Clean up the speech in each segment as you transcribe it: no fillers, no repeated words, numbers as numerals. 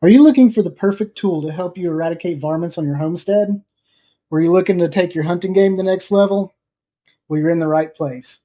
Are you looking for the perfect tool to help you eradicate varmints on your homestead? Or are you looking to take your hunting game to the next level? Well, you're in the right place.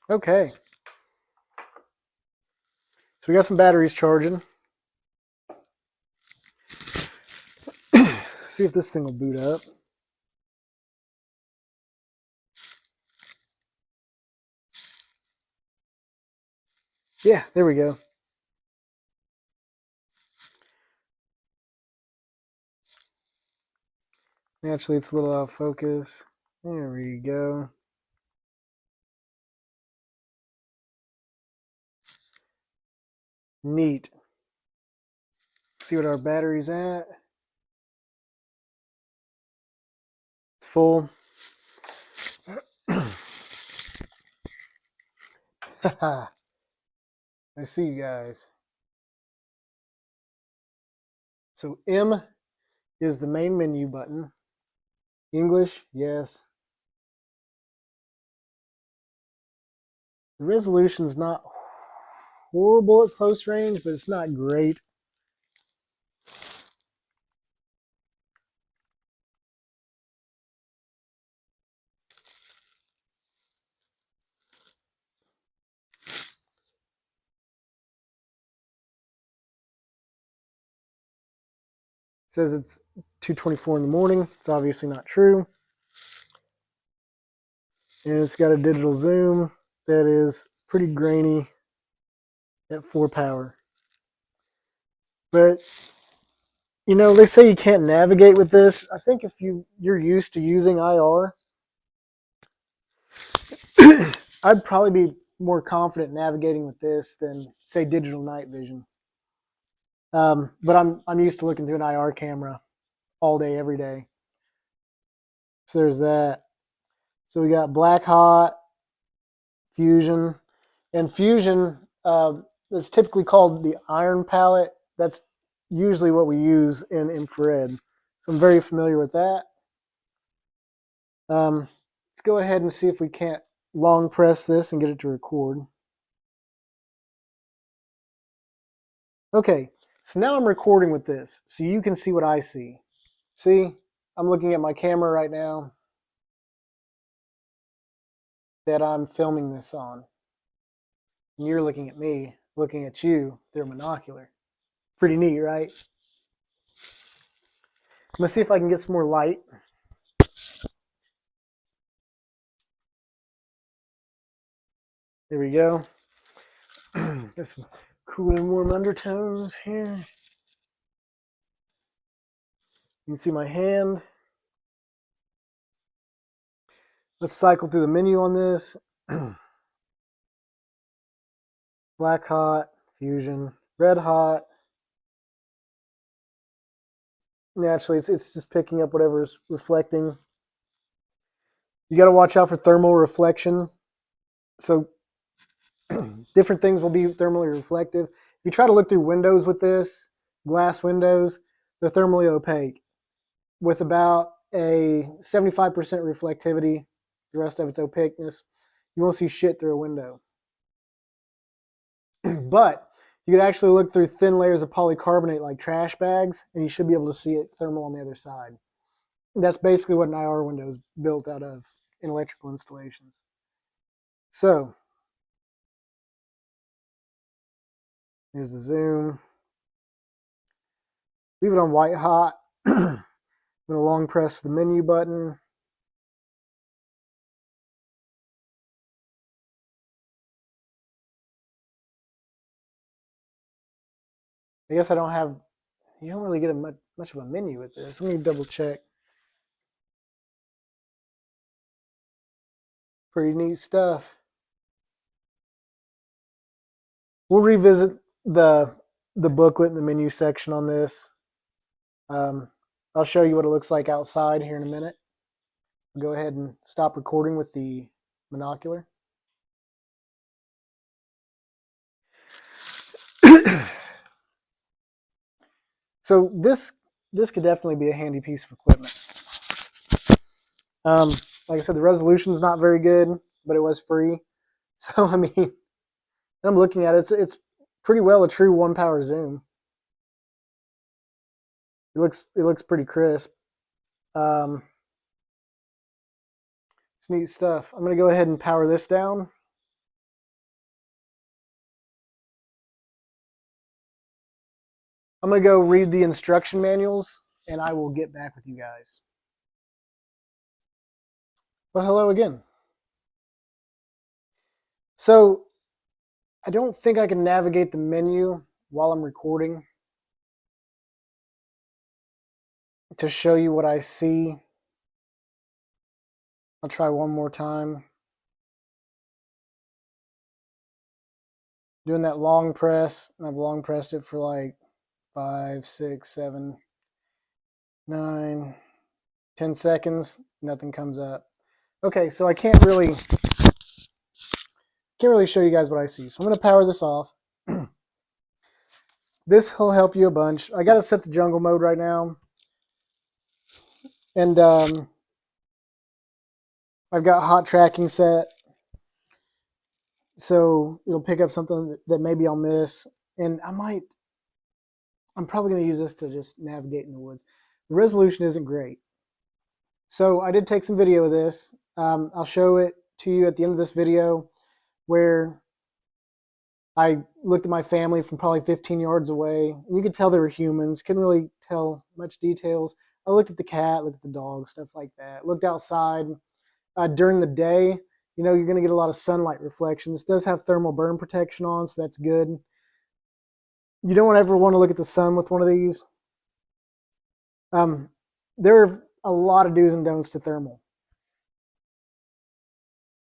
Okay. So we got some batteries charging. See if this thing will boot up. Yeah, there we go. Actually, it's a little out of focus. There we go. Neat. See what our battery's at. It's full. I see you guys. So M is the main menu button. English, yes. The resolution's not horrible at close range, but it's not great. It says it's 2:24 in the morning. It's obviously not true. And it's got a digital zoom that is pretty grainy at 4 power. But, you know, they say you can't navigate with this. I think if you're used to using IR, I'd probably be more confident navigating with this than, say, digital night vision. But I'm used to looking through an IR camera all day, every day. So there's that. So we got black hot, fusion, and fusion is typically called the iron palette. That's usually what we use in infrared. So I'm very familiar with that. Let's go ahead and see if we can't long press this and get it to record. Okay, so now I'm recording with this, so you can see what I see. See, I'm looking at my camera right now that I'm filming this on. And you're looking at me, looking at you through a monocular. Pretty neat, right? Let's see if I can get some more light. There we go. Got some cool and warm undertones here. You can see my hand. Let's cycle through the menu on this. Black hot, fusion, red hot. Naturally, it's just picking up whatever's reflecting. You got to watch out for thermal reflection. So different things will be thermally reflective. If you try to look through windows with this, glass windows, they're thermally opaque with about a 75% reflectivity. The rest of it's opaqueness. You won't see shit through a window. But you could actually look through thin layers of polycarbonate like trash bags, and you should be able to see it thermal on the other side. That's basically what an IR window is built out of in electrical installations. So here's the zoom. Leave it on white hot. I'm going to long press the menu button. I guess you don't really get much of a menu with this. Let me double check. Pretty neat stuff. We'll revisit the the booklet and the menu section on this. I'll show you what it looks like outside here in a minute. I'll go ahead and stop recording with the Monocular. So this could definitely be a handy piece of equipment. Like I said, the resolution's not very good, but it was free. So I mean, I'm looking at it, it's pretty well a true 1-power zoom. It looks pretty crisp. It's neat stuff. I'm going to go ahead and power this down. I'm going to go read the instruction manuals, and I will get back with you guys. Well, hello again. So I don't think I can navigate the menu while I'm recording to show you what I see. I'll try one more time. Doing that long press, and I've long pressed it for like 5, 6, 7, 9, 10 seconds. Nothing comes up. Okay, so I can't really show you guys what I see. So I'm going to power this off. This will help you a bunch. I got to set the jungle mode right now. And I've got hot tracking set. So it'll pick up something that maybe I'll miss. And I'm probably going to use this to just navigate in the woods. The resolution isn't great. So I did take some video of this. I'll show it to you at the end of this video where I looked at my family from probably 15 yards away. And you could tell they were humans. Couldn't really tell much details. I looked at the cat, looked at the dog, stuff like that. Looked outside. During the day, you know, you're going to get a lot of sunlight reflection. This does have thermal burn protection on, so that's good. You don't ever want to look at the sun with one of these. There are a lot of do's and don'ts to thermal.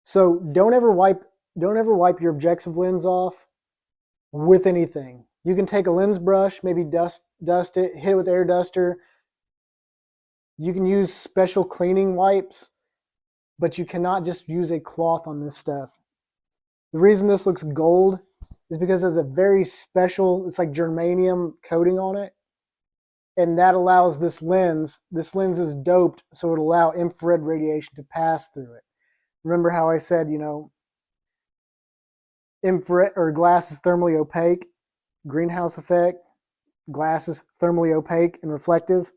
So don't ever wipe your objective lens off with anything. You can take a lens brush, maybe dust it, hit it with air duster. You can use special cleaning wipes, but you cannot just use a cloth on this stuff. The reason this looks gold is because there's a very special, it's like germanium coating on it. And that allows this lens is doped so it'll allow infrared radiation to pass through it. Remember how I said, you know, infrared or glass is thermally opaque, greenhouse effect, glass is thermally opaque and reflective.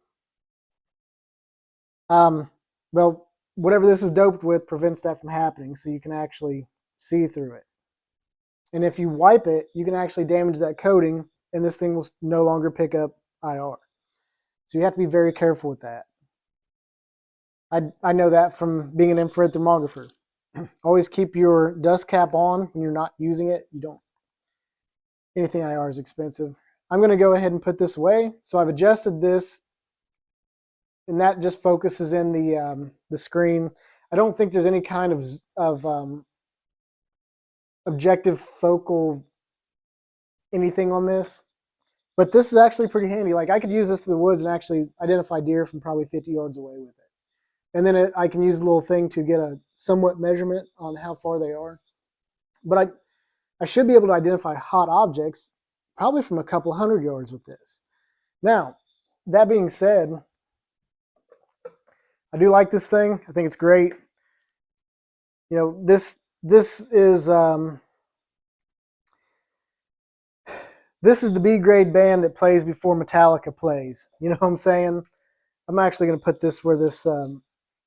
Well, whatever this is doped with prevents that from happening, so you can actually see through it. And if you wipe it, you can actually damage that coating, and this thing will no longer pick up IR. So you have to be very careful with that. I know that from being an infrared thermographer. Always keep your dust cap on when you're not using it. Anything IR is expensive. I'm going to go ahead and put this away. So I've adjusted this, and that just focuses in the screen. I don't think there's any kind of objective focal anything on this, but this is actually pretty handy. Like I could use this in the woods and actually identify deer from probably 50 yards away with it. And then I can use the little thing to get a somewhat measurement on how far they are. But I should be able to identify hot objects probably from a couple hundred yards with this. Now, that being said, I do like this thing. I think it's great. You know, this is the B grade band that plays before Metallica plays. You know what I'm saying? I'm actually going to put this where this.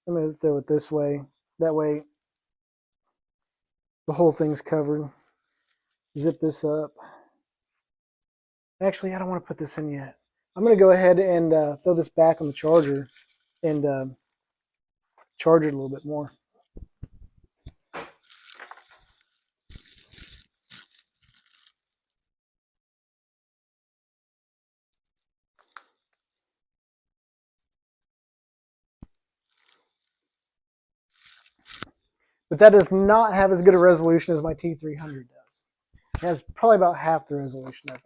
I'm going to throw it this way. That way, the whole thing's covered. Zip this up. Actually, I don't want to put this in yet. I'm going to go ahead and throw this back on the charger and charge it a little bit more. But that does not have as good a resolution as my T300 does. It has probably about half the resolution of it.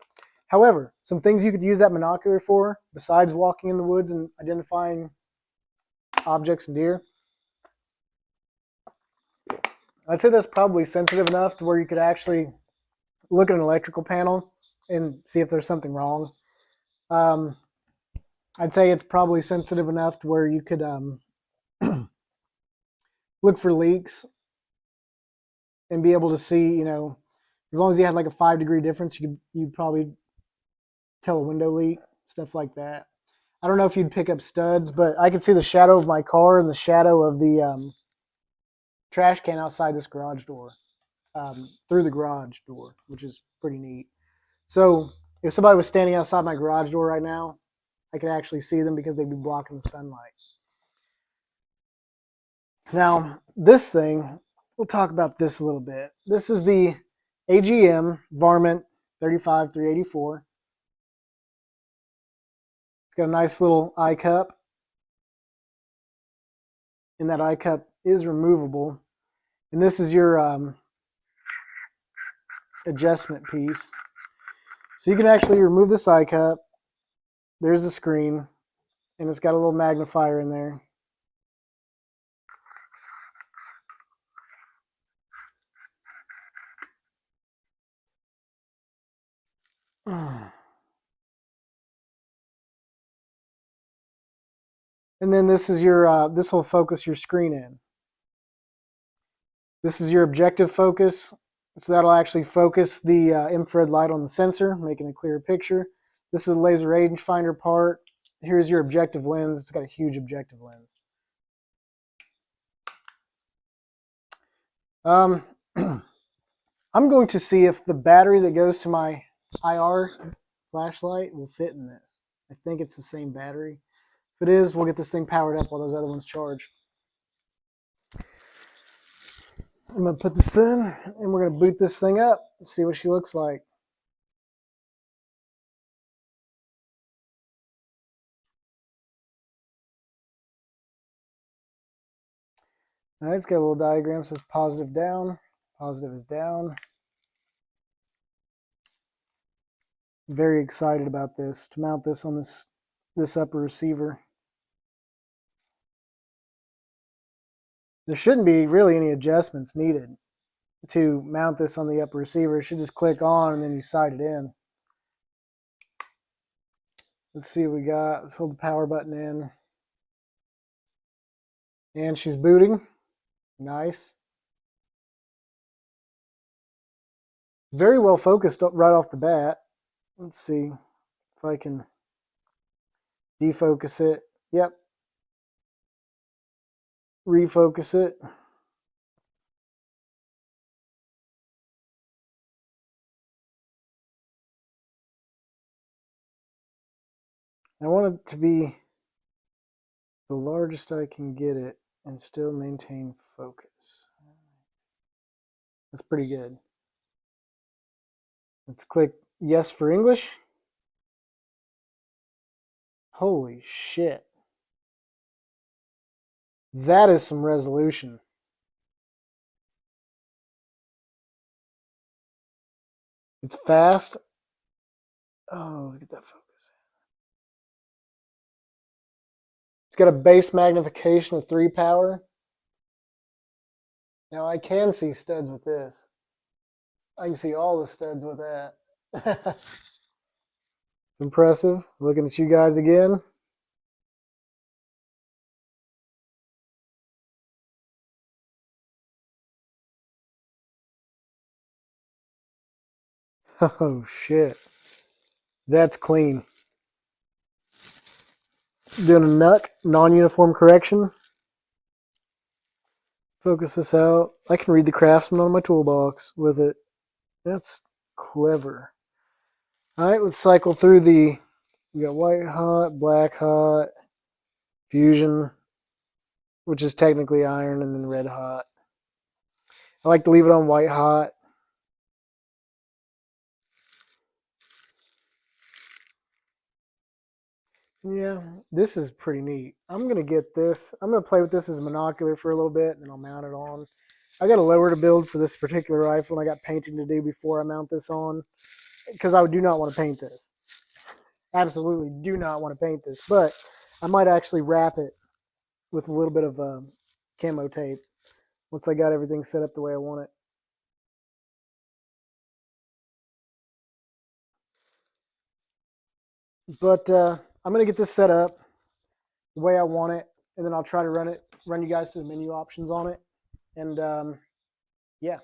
However, some things you could use that monocular for, besides walking in the woods and identifying objects and deer, I'd say that's probably sensitive enough to where you could actually look at an electrical panel and see if there's something wrong. I'd say it's probably sensitive enough to where you could look for leaks and be able to see, as long as you had like a 5-degree difference, you'd probably tell a window leak, stuff like that. I don't know if you'd pick up studs, but I could see the shadow of my car and the shadow of the trash can outside this garage door, through the garage door, which is pretty neat. So if somebody was standing outside my garage door right now, I could actually see them because they'd be blocking the sunlight. Now, this thing, we'll talk about this a little bit. This is the AGM Varmint 35384. It's got a nice little eye cup, and that eye cup is removable. And this is your adjustment piece. So you can actually remove this eye cup. There's the screen, and it's got a little magnifier in there. And then this is your, this will focus your screen in. This is your objective focus. So that'll actually focus the infrared light on the sensor, making a clearer picture. This is the laser rangefinder part. Here's your objective lens. It's got a huge objective lens. I'm going to see if the battery that goes to my IR flashlight will fit in this. I think it's the same battery. If it is, we'll get this thing powered up while those other ones charge. I'm going to put this in, and we're going to boot this thing up and see what she looks like. All right, it's got a little diagram that says positive down, positive is down. Very excited about this, to mount this on this upper receiver. There shouldn't be really any adjustments needed to mount this on the upper receiver. It should just click on and then you sight it in. Let's see what we got. Let's hold the power button in. And she's booting. Nice. Very well focused right off the bat. Let's see if I can defocus it. Yep. Refocus it. I want it to be the largest I can get it and still maintain focus. That's pretty good. Let's click yes for English. Holy shit. That is some resolution. It's fast. Oh, let's get that focus. It's got a base magnification of 3 power. Now I can see studs with this. I can see all the studs with that. It's impressive. Looking at you guys again. Oh shit. That's clean. Doing a NUC, non-uniform correction. Focus this out. I can read the Craftsman on my toolbox with it. That's clever. All right, let's cycle through we got white hot, black hot, fusion, which is technically iron, and then red hot. I like to leave it on white hot. Yeah, this is pretty neat. I'm going to get this. I'm going to play with this as a monocular for a little bit, and then I'll mount it on. I got a lower to build for this particular rifle, and I got painting to do before I mount this on. because I do not want to paint this. Absolutely do not want to paint this, but I might actually wrap it with a little bit of camo tape once I got everything set up the way I want it. But I'm going to get this set up the way I want it, and then I'll try to run you guys through the menu options on it. And yeah,